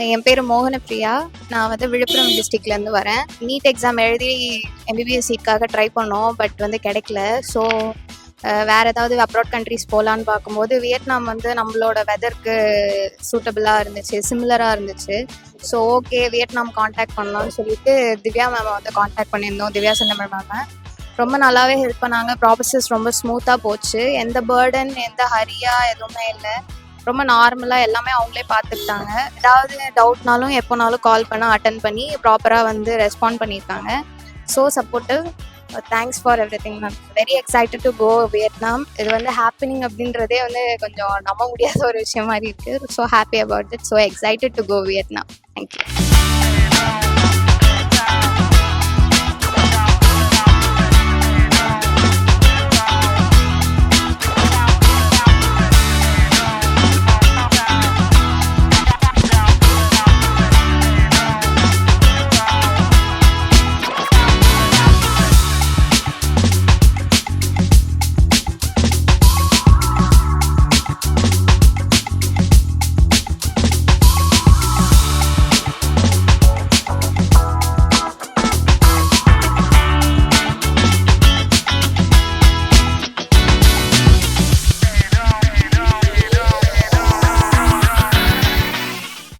என் பேர் மோகனப்பிரியா. நான் வந்து விழுப்புரம் டிஸ்ட்ரிக்ட்லேருந்து வரேன். நீட் எக்ஸாம் எழுதி எம்பிபிஎஸ் சீட்காக ட்ரை பண்ணோம். பட் வந்து கிடைக்கல. ஸோ வேறு ஏதாவது அப்ராட் கண்ட்ரிஸ் போகலான்னு பார்க்கும்போது வியட்நாம் வந்து நம்மளோட வெதருக்கு சூட்டபிளாக இருந்துச்சு, சிமிலராக இருந்துச்சு. ஸோ ஓகே, வியட்நாம் காண்டாக்ட் பண்ணலாம்னு சொல்லிட்டு திவ்யா மேமை வந்து காண்டாக்ட் பண்ணியிருந்தோம். திவ்யா சென்னமல் மேமை ரொம்ப நல்லாவே ஹெல்ப் பண்ணாங்க. ப்ராசஸ் ரொம்ப ஸ்மூத்தாக போச்சு. எந்த பேர்டன், எந்த ஹரியாக எதுவுமே இல்லை. ரொம்ப நார்மலாக எல்லாமே அவங்களே பார்த்துக்கிட்டாங்க. ஏதாவது டவுட்னாலும் எப்போனாலும் கால் பண்ண அட்டன் பண்ணி ப்ராப்பராக வந்து ரெஸ்பாண்ட் பண்ணியிருக்காங்க. So supportive. Thanks for everything ma'am. Very excited to go Vietnam. இது வந்து ஹேப்பனிங் அப்படின்றதே வந்து கொஞ்சம் நம்ப முடியாத ஒரு விஷயம் மாதிரி இருக்குது. So happy about it. So excited to go Vietnam. Thank you.